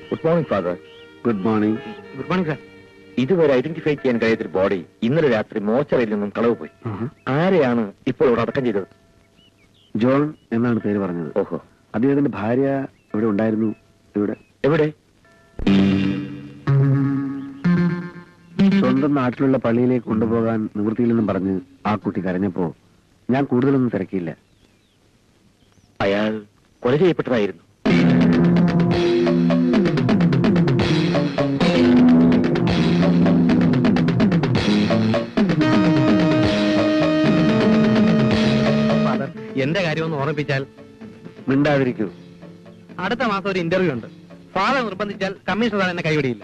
Good morning father. Good morning. Good morning sir. ഇതുവരെ identify ചെയ്യാൻ കഴിയാത്തൊരു ബോഡി ഇന്നലെ രാത്രി മോർച്ചറിയിൽ നിന്നും കളവ് പോയി. ആരെയാണ് ഇപ്പോൾ ഇവിടെ അടക്കം ചെയ്തത്? ജോൺ എന്നാണ് പേര് പറഞ്ഞത്. ഓഹോ. അദ്ദേഹത്തിന്റെ ഭാര്യ ഇവിടെ ഉണ്ടായിരുന്നു. ഇവിടെ എവിടെ? സ്വന്തം നാട്ടിലുള്ള പള്ളിയിലേക്ക് കൊണ്ടുപോകാൻ നിവൃത്തിയില്ലെന്നും പറഞ്ഞ് ആ കുട്ടി കരഞ്ഞപ്പോ ഞാൻ കൂടുതലൊന്നും തിരക്കിയില്ല. അയാൾ കൊല ചെയ്യപ്പെട്ടതായിരുന്നു. എന്റെ കാര്യം ഒന്ന് ഓർമ്മിപ്പിച്ചാൽ. മിണ്ടാതിരിക്കൂ. അടുത്ത മാസം ഒരു ഇന്റർവ്യൂ ഉണ്ട്. ഫാദർ നിർബന്ധിച്ചാൽ കമ്മീഷണർ എന്നെ കൈവിടിയില്ല.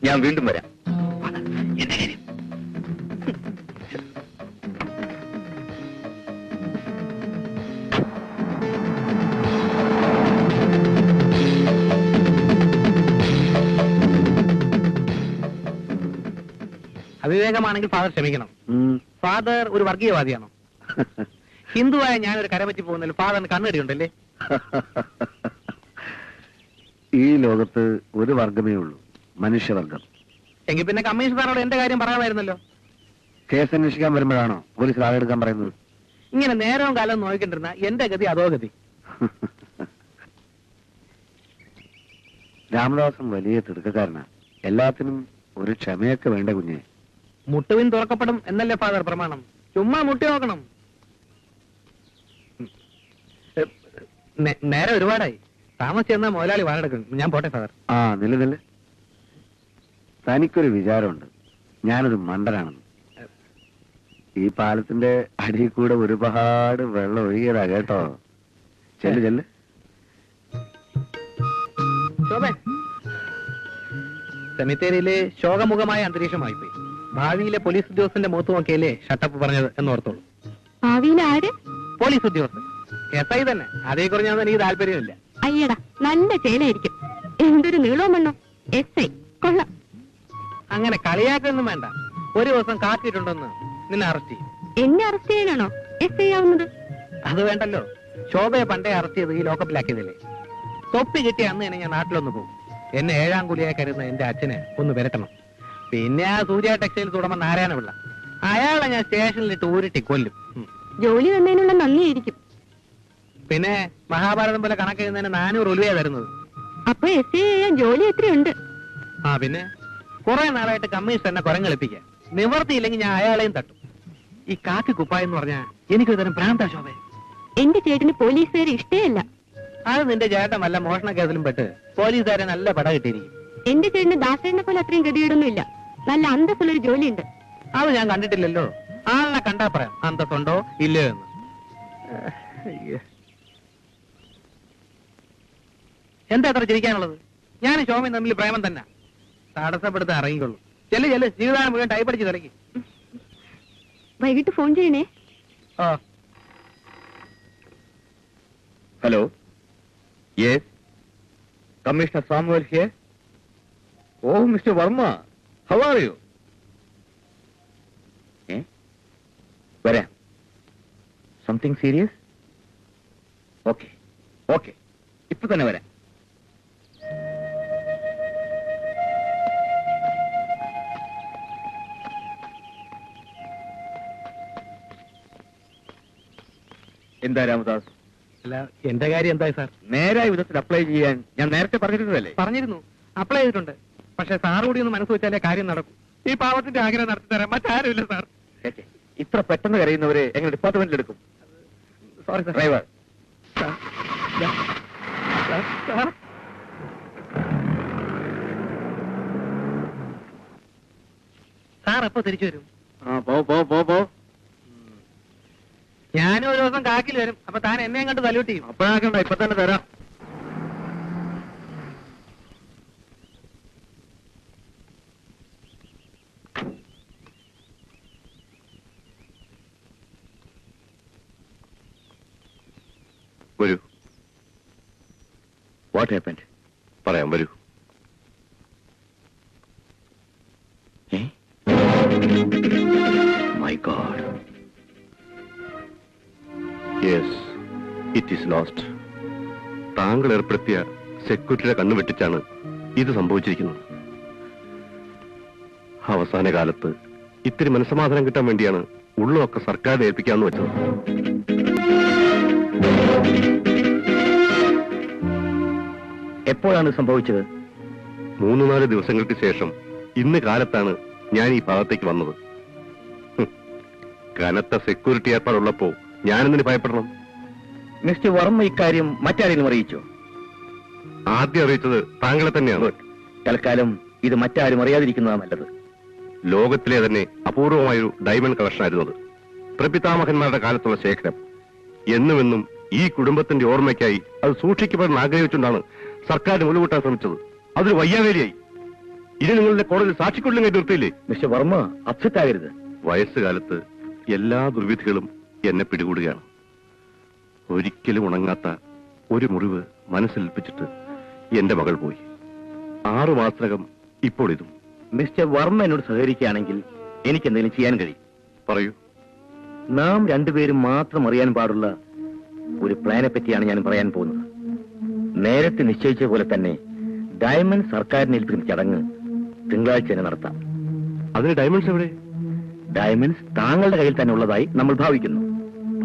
ഞാൻ വീണ്ടും വരാം. എന്റെ കാര്യം അവിവേകമാണെങ്കിൽ ഫാദർ ക്ഷമിക്കണം. ഫാദർ ഒരു വർഗീയവാദിയാണോ? ഹിന്ദുവായ ഞാനൊരു കരപറ്റി പോകുന്നതിൽ ഫാദറിന് കണ്ണടിയുണ്ടല്ലേ? ഈ ലോകത്ത് ഒരു വർഗമേ ഉള്ളൂ, മനുഷ്യവർഗം. എങ്കിൽ പിന്നെ കമ്മീഷണറോട് എന്റെ കാര്യം പറയാമായിരുന്നല്ലോ. കേസ് അന്വേഷിക്കാൻ വരുമ്പോഴാണോ പോലീസ് ആളെടുക്കാൻ പറയുന്നത്? ഇങ്ങനെ നേരവും കാലവും നോക്കിണ്ടിരുന്ന എന്റെ ഗതി അതോ ഗതി. രാമദാസൻ വലിയ തിടുക്കക്കാരനാ. എല്ലാത്തിനും ഒരു ക്ഷമയൊക്കെ വേണ്ട കുഞ്ഞെ. മുട്ടുവിൻ തുറക്കപ്പെടും എന്നല്ലേ ഫാദർ പ്രമാണം? ചുമ്മാ മുട്ടി നോക്കണം. നേരെ ഒരുപാടായി. താമസിച്ചെന്നാ മുതലാളി വാലെടുക്കും. ഞാൻ പോട്ടെ ഫാദർ. ആ നില തനിക്കൊരു വിചാരമുണ്ട്, ഞാനൊരു മണ്ടനാണെന്ന്. ഈ പാലത്തിന്റെ അടിയിൽ കൂടെ ഒരുപാട് വെള്ളം ഒഴുകിയതാ കേട്ടോ. ചെല്ല്. സെമിത്തേരിയിലെ ശോകമുഖമായ അന്തരീക്ഷമായി പോയി. ഭാവിയിലെ പോലീസ് ഉദ്യോഗസ്ഥന്റെ മുഖത്ത് നോക്കിയല്ലേ ഷട്ടപ്പ് പറഞ്ഞത് എന്നോർത്തോളൂ. ഭാവിയിലെ ആര്? പോലീസ് ഉദ്യോഗസ്ഥൻ. SI തന്നെ. അതേ കുറിഞ്ഞാൽ എനിക്ക് താല്പര്യമില്ല. അയ്യടാ, നല്ല ചേലായിരിക്കും. എന്തൊരു നീളവും മണ്ണോ. SI കൊള്ളാം. അങ്ങനെ കളിയാക്കൊന്നും വേണ്ട. ഒരു ദിവസം കാത്തിട്ടുണ്ടെന്ന് നിന്നെ അറസ്റ്റ് ചെയ്യും. എന്നെ അറസ്റ്റ് ചെയ്യാനാണോ SI ആവുന്നത്? അത് വേണ്ടല്ലോ. ശോഭയെ പണ്ടേ അറസ്റ്റ് ചെയ്ത് ഈ ലോക്കപ്പിലാക്കിയതല്ലേ. തൊപ്പി കിട്ടിയ അന്ന് തന്നെ ഞാൻ നാട്ടിലൊന്ന് പോകും. എന്നെ 7ാം കൂലിയായി കരുതുന്ന എന്റെ അച്ഛനെ ഒന്ന് വരട്ടണം. പിന്നെ ആ സൂര്യ ടെക്സ്റ്റൈൽസ് ഉടമ നാരായണപിള്ള, അയാളെ ഞാൻ സ്റ്റേഷനിലിട്ട് ഊരിട്ടി കൊല്ലും. ജോലി തന്നതിനുള്ള നന്ദിയായിരിക്കും. പിന്നെ മഹാഭാരതം പോലെ കണക്കെഴുന്നതിന് 400 ഉലുവയാ തരുന്നത്. അപ്പൊ SI ചെയ്യാൻ ജോലി എത്രയുണ്ട്? പിന്നെ കുറെ നാളായിട്ട് കമ്മീഷൻ എന്നെ കുരങ്ങളിപ്പിക്കാം. നിവർത്തിയില്ലെങ്കിൽ ഞാൻ അയാളെയും തട്ടും. ഈ കാക്കി കുപ്പായ എന്ന് പറഞ്ഞാൽ എനിക്കൊരു തരം ഭ്രാന്താ ശോഭ. എന്റെ ചേട്ടന് പോലീസുകാരെ ഇഷ്ടേയല്ല. അത് നിന്റെ ചേട്ടൻ വല്ല മോഷണ കേസിലും പെട്ട് പോലീസുകാരെ നല്ല പട കിട്ടിയിരിക്കും. എന്റെ ചേട്ടന് ദാസേനെ പോലെ അത്രയും ഗതികേടൊന്നും ഇല്ല. നല്ല അന്തസ്സുള്ളൊരു ജോലിയുണ്ട്. അത് ഞാൻ കണ്ടിട്ടില്ലല്ലോ. ആളിനെ കണ്ടാ പറയാം അന്തസ്സുണ്ടോ ഇല്ലയോ എന്ന്. എന്താ അത്ര ചിരിക്കാനുള്ളത്? ഞാനും ശോഭയും തമ്മിൽ പ്രേമം തന്നെ. തടസ്സപ്പെടുത്താൻ ഇറങ്ങിക്കൊള്ളു. ചെല്ലു ജീവിതം മുഴുവൻ ടൈപ്പടിച്ച് തിരക്കി. വൈകിട്ട് ഫോൺ ചെയ്യണേ. Hello. Yes, commissioner Samuel here. Oh mister Varma, how are you? വരാം. Something serious? ഓക്കെ, ഇപ്പൊ തന്നെ വരാം. എന്താ രാമദാസ്? അല്ല, എന്റെ കാര്യം എന്തായി സാർ? നേരായ വിധത്തിൽ അപ്ലൈ ചെയ്യാൻ ഞാൻ നേരത്തെ പറഞ്ഞിരുന്നതല്ലേ? പറഞ്ഞിരുന്നു, അപ്ലൈ ചെയ്തിട്ടുണ്ട്. പക്ഷെ സാർ കൂടി ഒന്ന് മനസ്സ് വെച്ചാലേ കാര്യം നടക്കും. ഈ പാവത്തിന്റെ ആഗ്രഹം നടത്തി തരാൻ മറ്റാരുമില്ല സാർ. ഇത്ര പെട്ടെന്ന് കരയുന്നവരെ എങ്ങനെ ഡിപ്പാർട്ട്മെന്റിൽ എടുക്കും? Sorry sir. ഡ്രൈവർ, സാർ എപ്പോ തിരിച്ചു വരും? പോ. ഞാനും ഒരു ദിവസം കാക്കിൽ വരും. അപ്പൊ താൻ എന്നെയും കണ്ട് സല്യൂട്ട് ചെയ്യും. അപ്പോഴാക്കണ്ട, ഇപ്പൊ തന്നെ തരാം. വരൂ. What happened? പറയാം, വരൂ. My God. Yes, it is lost. താങ്കൾ ഏർപ്പെടുത്തിയ സെക്യൂരിറ്റിയുടെ കണ്ണു വെട്ടിച്ചാണ് ഇത് സംഭവിച്ചിരിക്കുന്നത്. അവസാന കാലത്ത് ഇത്തിരി മനസ്സമാധാനം കിട്ടാൻ വേണ്ടിയാണ് ഉള്ളതൊക്കെ സർക്കാരിനെ ഏൽപ്പിക്കാമെന്ന് വെച്ചത്. എപ്പോഴാണ് സംഭവിച്ചത്? 3-4 ദിവസങ്ങൾക്ക് ശേഷം ഇന്ന് കാലത്താണ് ഞാൻ ഈ ഭാഗത്തേക്ക് വന്നത്. കനത്ത സെക്യൂരിറ്റി ഏർപ്പാടുള്ളപ്പോ ഞാനെന്തിന് ഭയപ്പെടണം? മിസ്റ്റർ വർമ്മ ഇക്കാര്യം മറ്റാരെങ്കിലും അറിയിച്ചോ? ആദ്യം അറിയിച്ചത് താങ്കളെ തന്നെയാണ്. തൽക്കാലം ഇത് മറ്റാരും അറിയാതിരിക്കുന്നതാണ് നല്ലത്. ലോകത്തിലെ തന്നെ അപൂർവമായൊരു ഡയമണ്ട് കളക്ഷൻ ആയിരുന്നു അത്. പ്രപിതാമഹന്മാരുടെ കാലത്തുള്ള ശേഖരം. എന്നുമെന്നും ഈ കുടുംബത്തിന്റെ ഓർമ്മയ്ക്കായി അത് സൂക്ഷിക്കപ്പെടാൻ ആഗ്രഹിച്ചുകൊണ്ടാണ് സർക്കാരിന് മുലകൂട്ടാൻ ശ്രമിച്ചത്. അതൊരു വയ്യാവേലിയായി. ഇനി നിങ്ങളുടെ കോടതിയിൽ സാക്ഷിക്കൊള്ളും കയറ്റി നിർത്തിയില്ലേ? മിസ്റ്റർ വർമ്മ അപ്സെറ്റ് ആകരുത്. വയസ്സുകാലത്ത് എല്ലാ ദുർവിധികളും എന്നെ പിടികൂടുകയാണ്. ഒരിക്കലും ഉണങ്ങാത്ത ഒരു മുറിവ് മനസ്സിലേൽപ്പിച്ചിട്ട് എന്റെ മകൾ പോയി. 6 മാസത്തിനകം ഇപ്പോൾ ഇതും. മിസ്റ്റർ വർമ്മ എന്നോട് സഹകരിക്കുകയാണെങ്കിൽ എനിക്ക് എന്തെങ്കിലും ചെയ്യാൻ കഴിയും. പറയൂ. നാം രണ്ടുപേരും മാത്രം അറിയാൻ പാടുള്ള ഒരു പ്ലാനെ പറ്റിയാണ് ഞാൻ പറയാൻ പോകുന്നത്. നേരത്തെ നിശ്ചയിച്ച പോലെ തന്നെ ഡയമണ്ട് സർക്കാരിനെ ഏൽപ്പിക്കുന്ന ചടങ്ങ് തിങ്കളാഴ്ച തന്നെ നടത്താം. അതിന് ഡയമണ്ട്സ് എവിടെ? ഡയമണ്ട്സ് താങ്കളുടെ കയ്യിൽ തന്നെ ഉള്ളതായി നമ്മൾ ഭാവിക്കുന്നു.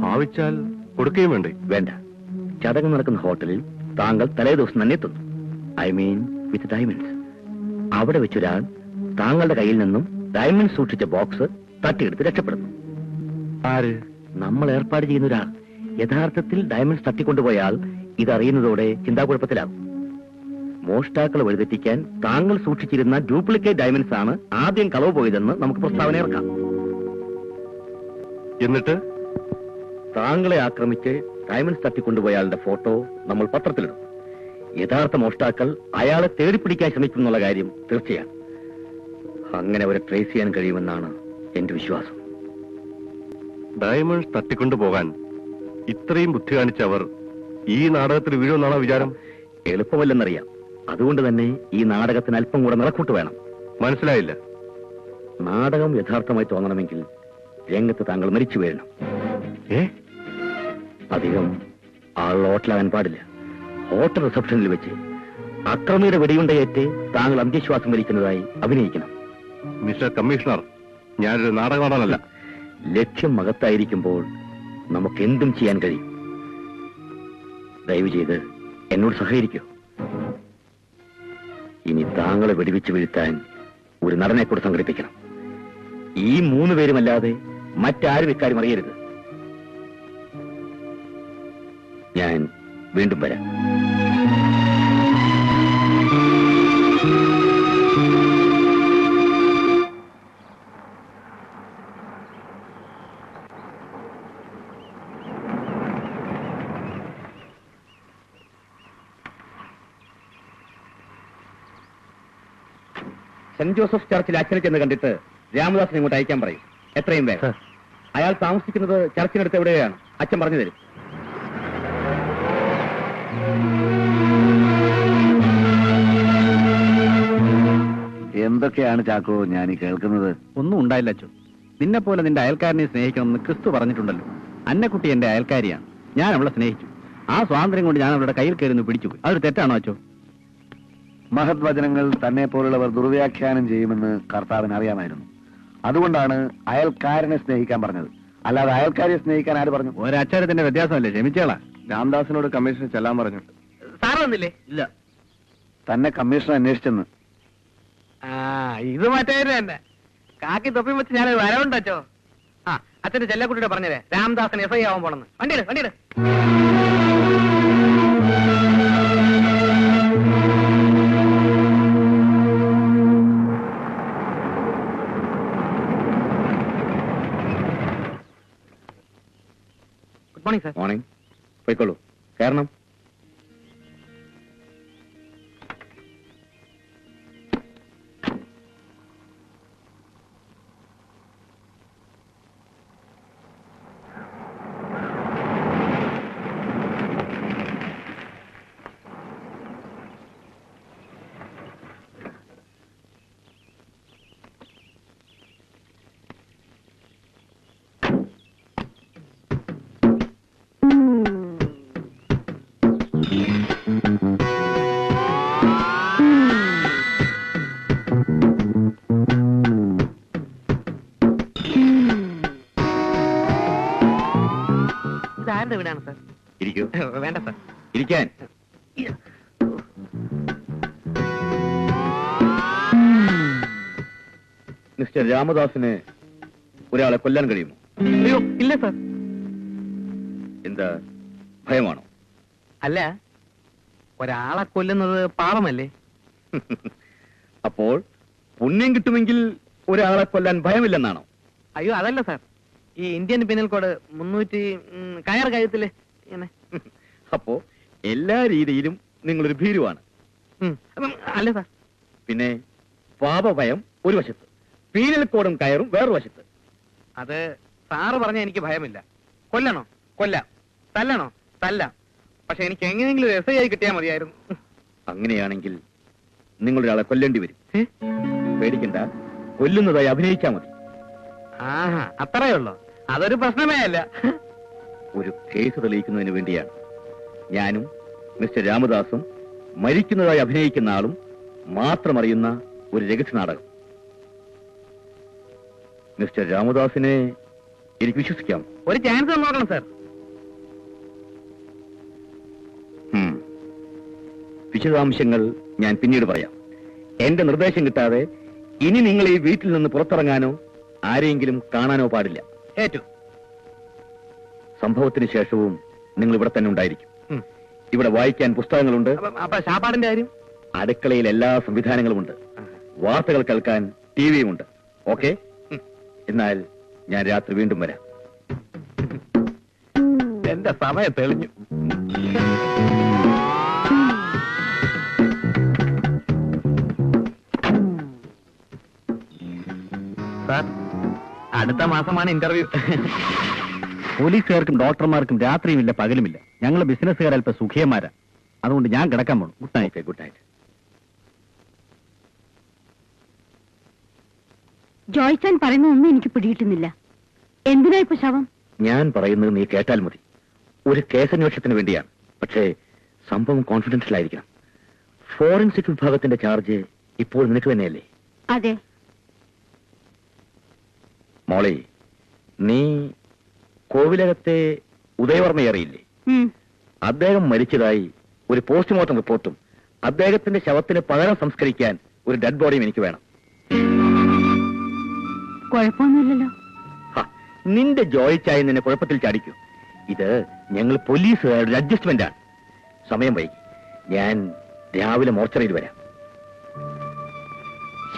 ഭാവിച്ചാൽ കൊടുക്കുകയും വേണ്ടേ? വേണ്ട. ചടങ്ങ് നടക്കുന്ന ഹോട്ടലിൽ താങ്കൾ തലേ ദിവസം തന്നെ എത്തുന്നു. I mean with diamonds. അവിടെ വെച്ചൊരാൾ താങ്കളുടെ കയ്യിൽ നിന്നും ഡയമണ്ട് സൂക്ഷിച്ച ബോക്സ് തട്ടിയെടുത്ത് രക്ഷപ്പെടുന്നു. ആര്? നമ്മൾ ഏർപ്പാട് ചെയ്യുന്ന ഒരാൾ. യഥാർത്ഥത്തിൽ ഡയമണ്ട്സ് തട്ടിക്കൊണ്ടുപോയാൽ ഇതറിയുന്നതോടെ ചിന്താകുഴപ്പത്തിലാകും. മോഷ്ടാക്കളെ വഴിതെറ്റിക്കാൻ താങ്കൾ സൂക്ഷിച്ചിരുന്ന ഡ്യൂപ്ലിക്കേറ്റ് ഡയമണ്ട്സ് ആണ് ആദ്യം കളവ് പോയതെന്ന് നമുക്ക് പ്രസ്താവന ഇറക്കാം. എന്നിട്ട് താങ്കളെ ആക്രമിച്ച് ഡയമണ്ട്സ് തട്ടിക്കൊണ്ടുപോയാളുടെ ഫോട്ടോ നമ്മൾ പത്രത്തിലിടും. യഥാർത്ഥ മോഷ്ടാക്കൾ അയാളെ തേടിപ്പിടിക്കാൻ ശ്രമിക്കുന്നുള്ള കാര്യം തീർച്ചയാണ്. അങ്ങനെ അവരെ ട്രേസ് ചെയ്യാൻ കഴിയുമെന്നാണ് എന്റെ വിശ്വാസം. ഡയമണ്ട്സ് തട്ടിക്കൊണ്ടുപോകാൻ ഇത്രയും ബുദ്ധി കാണിച്ച അവർ ഈ നാടകത്തിൽ വീഴുമെന്നാണോ വിചാരം? എളുപ്പമല്ലെന്നറിയാം. അതുകൊണ്ട് തന്നെ ഈ നാടകത്തിന് അല്പം കൂടെ നിറക്കൂട്ട് വേണം. മനസ്സിലായില്ല. നാടകം യഥാർത്ഥമായി തോന്നണമെങ്കിൽ രംഗത്ത് താങ്കൾ മരിച്ചു വീഴണം. അധികം ആൾ ഹോട്ടലാകാൻ പാടില്ല. ഹോട്ടൽ റിസപ്ഷനിൽ വെച്ച് അക്രമിയുടെ വെടിയുണ്ടയേറ്റ് താങ്കൾ അന്ത്യശ്വാസം വലിക്കുന്നതായി അഭിനയിക്കണം. മിസ്റ്റർ കമ്മീഷണർ, ഞാനൊരു നാടകമാണല്ല. ലക്ഷ്യം മഹത്തായിരിക്കുമ്പോൾ നമുക്ക് എന്തും ചെയ്യാൻ കഴിയും. ദയവ് ചെയ്ത് എന്നോട് സഹകരിക്കൂ. ഇനി താങ്കളെ വെടിവെച്ച് വീഴ്ത്താൻ ഒരു നടനെ കൂടെ സംഘടിപ്പിക്കണം. ഈ 3 പേരുമല്ലാതെ മറ്റാരും ഇക്കാര്യം അറിയരുത്. ഞാൻ വീണ്ടും വരാം. സെന്റ് ജോസഫ് ചർച്ചിൽ അച്ഛനെ ചെന്ന് കണ്ടിട്ട് രാമദാസിനെ ഇങ്ങോട്ട് അയക്കാൻ പറയും. എത്രയും വേഗം. അയാൾ താമസിക്കുന്നത് ചർച്ചിനടുത്ത് എവിടെയാണ്? അച്ഛൻ പറഞ്ഞു തരും. എന്തൊക്കെയാണ് ചാക്കോ ഞാൻ ഈ കേൾക്കുന്നത്? ഒന്നും ഉണ്ടായില്ല അച്ചോ. നിന്നെ പോലെ നിന്റെ അയൽക്കാരനെ സ്നേഹിക്കണമെന്ന് ക്രിസ്തു പറഞ്ഞിട്ടുണ്ടല്ലോ. അന്നക്കുട്ടി എന്റെ അയൽക്കാരിയാണ്. ഞാൻ അവളെ സ്നേഹിച്ചു. ആ സ്വാതന്ത്ര്യം കൊണ്ട് ഞാൻ അവളുടെ കയ്യിൽ കയറി പിടിച്ചുപോയി. അതൊരു തെറ്റാണോ അച്ചോ? മഹത് വചനങ്ങൾ തന്നെ പോലുള്ളവർ ദുർവ്യാഖ്യാനം ചെയ്യുമെന്ന് കർത്താവിന് അറിയാമായിരുന്നു. അതുകൊണ്ടാണ് അയൽക്കാരനെ സ്നേഹിക്കാൻ പറഞ്ഞത്. അല്ലാതെ അയൽക്കാരെ സ്നേഹിക്കാൻ ആര് പറഞ്ഞു? ഒരക്ഷരത്തിന്റെ വ്യത്യാസമല്ലേ. ക്ഷമിച്ചേളാ. രാംദാസിനോട് കമ്മീഷൻ ചെല്ലാൻ പറഞ്ഞു. സാറ് വന്നില്ലേ? ഇല്ല. തന്നെ കമ്മീഷണർ അന്വേഷിച്ചെന്ന്. ഇത് മറ്റേ തന്നെ. കാക്കി തൊപ്പി വെച്ച് ഞാൻ വരവുണ്ടോ? അച്ഛന്റെ ചെല്ലക്കുട്ടിയുടെ പറഞ്ഞതേ രാംദാസൻ SI ആവാൻ പോണെന്ന്. വണ്ടിയിട് വണ്ടിയിട്. Good morning sir. മോർണിംഗ്. പോയിക്കോളൂ. കാരണം സാറിന്റെ വീടാണ് സാർ. ഇരിക്കൂ. വേണ്ട സാർ. ഇരിക്കാൻ. മിസ്റ്റർ രാമദാസിന് ഒരാളെ കൊല്ലാൻ കഴിയുമോ? അയ്യോ ഇല്ല സാർ. എന്താ, ഭയമാണോ? അല്ല, ഒരാളെ കൊല്ലുന്നത് പാപമല്ലേ? അപ്പോൾ പുണ്യം കിട്ടുമെങ്കിൽ ഒരാളെ കൊല്ലാൻ ഭയമില്ലെന്നാണോ? അയ്യോ അതല്ല സാർ, ഈ ഇന്ത്യൻ പിനൽ കോഡ് 300 കയർ കഴുത്തില് ഇങ്ങനെ. അപ്പോ എല്ലാ രീതിയിലും നിങ്ങളൊരു ഭീരുവാണ്. അല്ല സാർ. പിന്നെ പാപഭയം ഒരു വശത്ത്, പീനൽ കോഡും കയറും വേറൊരു വശത്ത്. അത് സാറ് പറഞ്ഞ എനിക്ക് ഭയമില്ല. കൊല്ലണോ കൊല്ലാം, തല്ലണോ തല്ലാം. പക്ഷെ എനിക്ക് എങ്ങനെയെങ്കിലും എസ് ഐ ആയി കിട്ടിയാൽ മതിയായിരുന്നു. അങ്ങനെയാണെങ്കിൽ നിങ്ങളൊരാളെ കൊല്ലേണ്ടി വരും. പേടിക്കണ്ട, കൊല്ലുന്നതായി അഭിനയിച്ചാൽ മതി. ആഹാ, അത്രയേ ഉള്ളൂ. അതൊരു പ്രശ്നമേ അല്ല. ഒരു കേസ് തെളിയിക്കുന്നതിന് വേണ്ടിയാണ് ഞാനും മിസ്റ്റർ രാമദാസും മരിക്കുന്നതായി അഭിനയിക്കുന്ന ആളും മാത്രം അറിയുന്ന ഒരു രഹസ്യ നാടകം. മിസ്റ്റർ രാമദാസിനെ എനിക്ക് വിശ്വസിക്കാം. ഒരു ചാൻസ് നോക്കണം സാർ. വിശദാംശങ്ങൾ ഞാൻ പിന്നീട് പറയാം. എന്റെ നിർദ്ദേശം കിട്ടാതെ ഇനി നിങ്ങൾ ഈ വീട്ടിൽ നിന്ന് പുറത്തിറങ്ങാനോ ആരെയെങ്കിലും കാണാനോ പാടില്ല. ഏറ്റു. സംഭവത്തിന് ശേഷവും നിങ്ങൾ ഇവിടെ തന്നെ ഉണ്ടായിരിക്കും. ഇവിടെ വായിക്കാൻ പുസ്തകങ്ങളുണ്ട്. അപ്പൊ ശാപ്പാടിന്റെ കാര്യം? അടുക്കളയിൽ എല്ലാ സംവിധാനങ്ങളുമുണ്ട്. വാർത്തകൾ കേൾക്കാൻ ടിവിയുമുണ്ട്. ഓക്കെ, എന്നാൽ ഞാൻ രാത്രി വീണ്ടും വരാം. എന്റെ സമയം തെളിഞ്ഞു. സാർ, അടുത്ത മാസമാണ് ഇന്റർവ്യൂ. പോലീസുകാർക്കും ഡോക്ടർമാർക്കും രാത്രിയുമില്ല പകലുമില്ല. ഞങ്ങൾ ബിസിനസ്സുകാർ അല്പം സുഖിയന്മാരാ. അതുകൊണ്ട് ഞാൻ കിടക്കാൻ പോണു. Good night. Good night. Joychan പറയുന്ന ഒന്നും എനിക്ക് പിടികിട്ടുന്നില്ല. എന്തിനാ ഇപ്പൊ ശവം? ഞാൻ പറയുന്നത് നീ കേട്ടാൽ മതി. ഒരു കേസന്വേഷണത്തിന് വേണ്ടിയാണ്. പക്ഷേ സംഭവം കോൺഫിഡൻഷ്യൽ ആയിരിക്കണം. ഫോറൻസിക് വിഭാഗത്തിന്റെ ചാർജ് ഇപ്പോൾ നിനക്ക് തന്നെയല്ലേ? അതെ. മോളെ, നീ കോവിലകത്തെ ഉദയവർമ്മയെ അറിയില്ലേ? അദ്ദേഹം മരിച്ചതായി ഒരു പോസ്റ്റ്മോർട്ടം റിപ്പോർട്ടും അദ്ദേഹത്തിന്റെ ശവത്തിന് പകരം സംസ്കരിക്കാൻ ഒരു ഡെഡ് ബോഡിയും എനിക്ക് വേണം. കുഴപ്പമൊന്നുമില്ലല്ലോ. നിന്റെ ജോയിച്ചായി നിന്നെ കുഴപ്പത്തിൽ ചാടിക്കൂ. ഇത് ഞങ്ങൾ പോലീസുകാരുടെ അഡ്ജസ്റ്റ്മെന്റ് ആണ്. സമയം വൈകി. ഞാൻ രാവിലെ മോർച്ചറിയിൽ വരാം.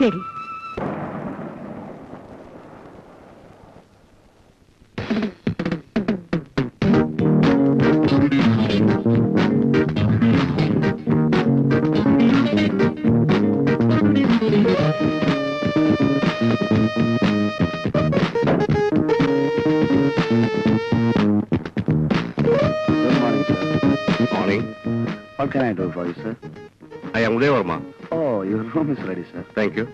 ശരി. What can I do for you, sir? I am Uday Verma. Oh, your room is ready, sir. Thank you.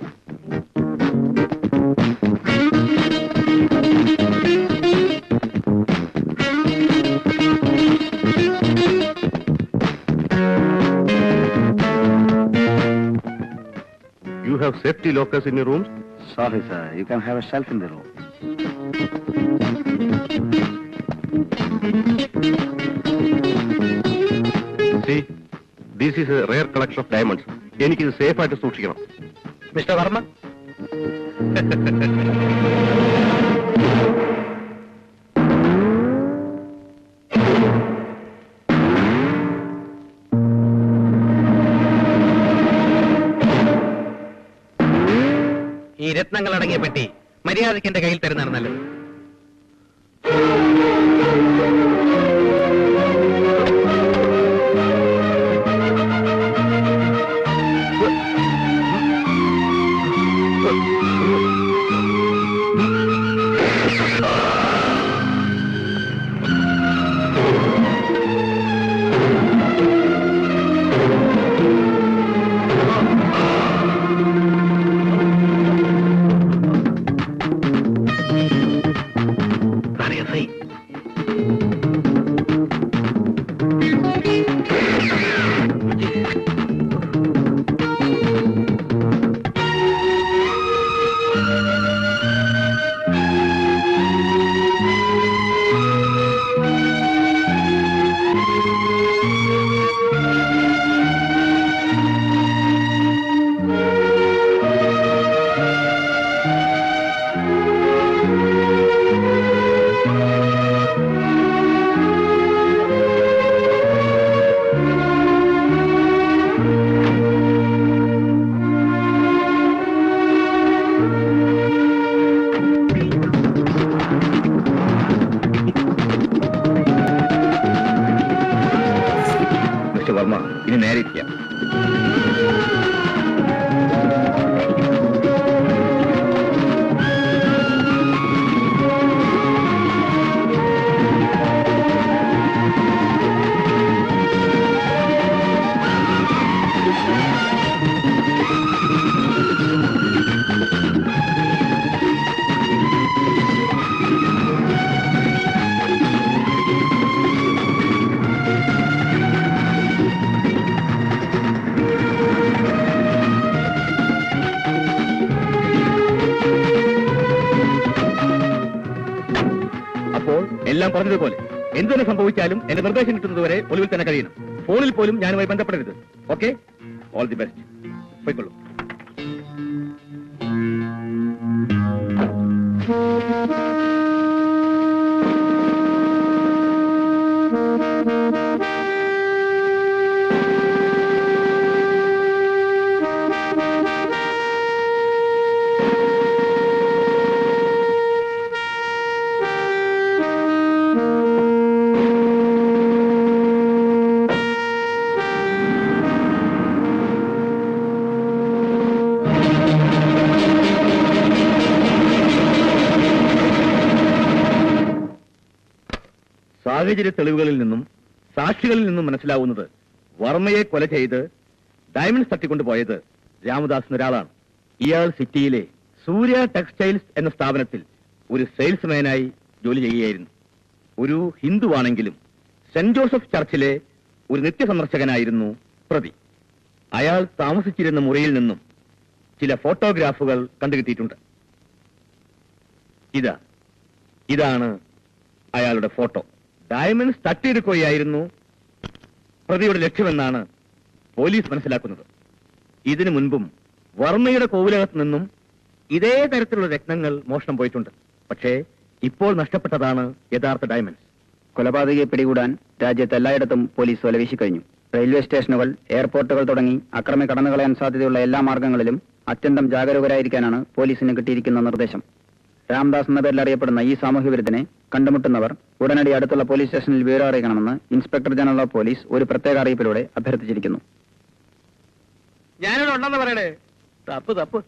You have safety lockers in your rooms? Sorry, sir. You can have a shelf in the room. See, this is a rare collection of diamonds. എനിക്കിത് safe ആയിട്ട് സൂക്ഷിക്കണം. Mister Varma, ഈ രത്നങ്ങൾ അടങ്ങിയ പെട്ടി മര്യാദയ്ക്ക് എന്റെ കയ്യിൽ തരുന്നതാണ് നല്ലത്. അപ്പോൾ എല്ലാം പറഞ്ഞതുപോലെ എന്തു തന്നെ സംഭവിച്ചാലും എന്റെ നിർദ്ദേശം കിട്ടുന്നതുവരെ ഒളിവിൽ തന്നെ കഴിയണം. ഫോണിൽ പോലും ഞാനുമായി ബന്ധപ്പെടരുത്. Okay, all the best. പോയിക്കൊള്ളൂ. സാഹചര്യ തെളിവുകളിൽ നിന്നും സാക്ഷികളിൽ നിന്നും മനസ്സിലാവുന്നത് വർമ്മയെ കൊല ചെയ്ത് ഡയമണ്ട്സ് തട്ടിക്കൊണ്ടുപോയത് രാമദാസ് എന്നൊരാളാണ്. ഇയാൾ സിറ്റിയിലെ സൂര്യ ടെക്സ്റ്റൈൽസ് എന്ന സ്ഥാപനത്തിൽ ഒരു സെയിൽസ്മാനായി ജോലി ചെയ്യുകയായിരുന്നു. ഒരു ഹിന്ദുവാണെങ്കിലും സെന്റ് ജോസഫ് ചർച്ചിലെ ഒരു നിത്യസന്ദർശകനായിരുന്നു പ്രതി. അയാൾ താമസിച്ചിരുന്ന മുറിയിൽ നിന്നും ചില ഫോട്ടോഗ്രാഫുകൾ കണ്ടുകിട്ടിയിട്ടുണ്ട്. ഇതാണ് അയാളുടെ ഫോട്ടോ. ഡയമണ്ട്സ് തട്ടിയെടുക്കുകയായിരുന്നു പ്രതിയുടെ ലക്ഷ്യമെന്നാണ് പോലീസ് മനസ്സിലാക്കുന്നത്. ഇതിനു മുൻപും വർമ്മയുടെ കോവിലകത്ത് നിന്നും ഇതേ തരത്തിലുള്ള രത്നങ്ങൾ മോഷണം പോയിട്ടുണ്ട്. പക്ഷേ ഇപ്പോൾ നഷ്ടപ്പെട്ടതാണ് യഥാർത്ഥ ഡയമണ്ട്സ്. കൊലപാതകയെ പിടികൂടാൻ രാജ്യത്ത് എല്ലായിടത്തും പോലീസ് വലവീശി കഴിഞ്ഞു. റെയിൽവേ സ്റ്റേഷനുകൾ, എയർപോർട്ടുകൾ തുടങ്ങി അക്രമി കടന്നുകളയാൻ സാധ്യതയുള്ള എല്ലാ മാർഗങ്ങളിലും അത്യന്തം ജാഗരൂകരായിരിക്കാനാണ് പോലീസിന് കിട്ടിയിരിക്കുന്ന നിർദ്ദേശം. രാംദാസ് എന്ന പേരിൽ അറിയപ്പെടുന്ന ഈ സാമൂഹ്യ വിരുദ്ധനെ കണ്ടുമുട്ടുന്നവർ ഉടനടി അടുത്തുള്ള പോലീസ് സ്റ്റേഷനിൽ വിവരം അറിയിക്കണമെന്ന് ഇൻസ്പെക്ടർ ജനറൽ ഓഫ് പോലീസ് ഒരു പ്രത്യേക അറിയിപ്പിലൂടെ അഭ്യർത്ഥിച്ചിരിക്കുന്നു. ഞാനിവിടെ ഉണ്ടെന്ന് പറയണേ. തപ്പ്.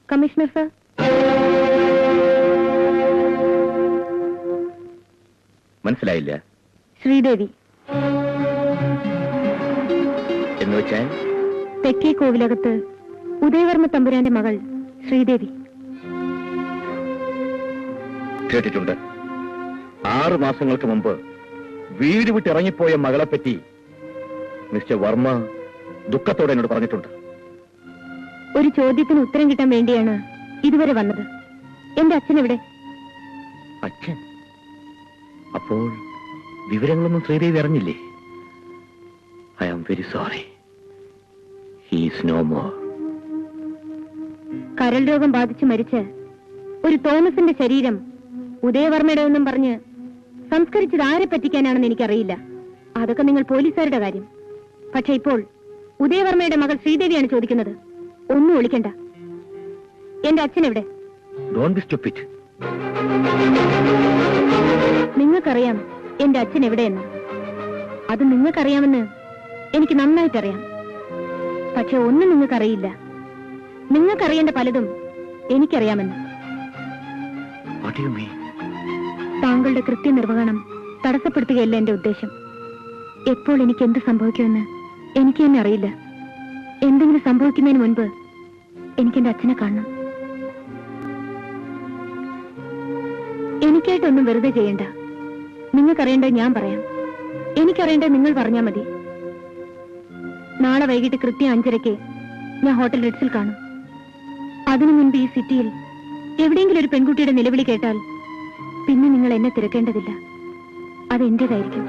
Commissioner sir. മനസ്സിലായില്ല. ശ്രീദേവി എന്ന് വെച്ചാൽ തെക്കേ കോവിലകത്ത് ഉദയവർമ്മ തമ്പുരാന്റെ മകൾ ശ്രീദേവി. കേട്ടിട്ടുണ്ട്. 6 മാസങ്ങൾക്ക് മുമ്പ് വീട് വിട്ടിറങ്ങിപ്പോയ മകളെപ്പറ്റി മിസ്റ്റർ വർമ്മ ദുഃഖത്തോടെ എന്നോട് പറഞ്ഞിട്ടുണ്ട്. ഒരു ചോദ്യത്തിന് ഉത്തരം കിട്ടാൻ വേണ്ടിയാണ് ഇതുവരെ വന്നത്. എന്റെ അച്ഛൻ എവിടെ? അച്ഛൻ? അപ്പോൾ വിവരങ്ങളൊന്നും ശ്രീദേവി അറിഞ്ഞില്ലേ? I am very sorry. He is no more. കരൾ രോഗം ബാധിച്ച് മരിച്ച് ഒരു തോമസിന്റെ ശരീരം ഉദയവർമ്മയുടെ ഒന്നും പറഞ്ഞ് സംസ്കരിച്ചത് ആരെ പറ്റിക്കാനാണെന്ന് എനിക്കറിയില്ല. അതൊക്കെ നിങ്ങൾ പോലീസുകാരുടെ കാര്യം. പക്ഷെ ഇപ്പോൾ ഉദയവർമ്മയുടെ മകൾ ശ്രീദേവിയാണ് ചോദിക്കുന്നത്. ഒന്നും ഒളിക്കണ്ട. എന്റെ അച്ഛൻ എവിടെ? Don't be stupid. നിങ്ങൾക്കറിയാം എന്റെ അച്ഛൻ എവിടെയെന്ന്. അത് നിങ്ങൾക്കറിയാമെന്ന് എനിക്ക് നന്നായിട്ടറിയാം. പക്ഷെ ഒന്നും നിങ്ങൾക്കറിയില്ല. നിങ്ങൾക്കറിയേണ്ട പലതും എനിക്കറിയാമെന്ന്. What do you mean? താങ്കളുടെ കൃത്യനിർവഹണം തടസ്സപ്പെടുത്തുകയല്ല എന്റെ ഉദ്ദേശം. എപ്പോൾ എനിക്ക് എന്ത് സംഭവിക്കുമെന്ന് എനിക്ക് തന്നെ അറിയില്ല. എന്തെങ്കിലും സംഭവിക്കുന്നതിന് മുൻപ് എനിക്ക് എന്റെ അച്ഛനെ കാണണം. എനിക്കായിട്ടൊന്നും വെറുതെ ചെയ്യണ്ട. നിങ്ങൾക്കറിയേണ്ടത് ഞാൻ പറയാം. എനിക്കറിയേണ്ടത് നിങ്ങൾ പറഞ്ഞാൽ മതി. നാളെ വൈകിട്ട് കൃത്യം 5:30 ഞാൻ ഹോട്ടൽ റിഡ്സിൽ കാണും. അതിനു മുൻപ് ഈ സിറ്റിയിൽ എവിടെയെങ്കിലും ഒരു പെൺകുട്ടിയുടെ നിലവിളി കേട്ടാൽ പിന്നെ നിങ്ങൾ എന്നെ തിരക്കേണ്ടതില്ല. അത് എന്റേതായിരിക്കും.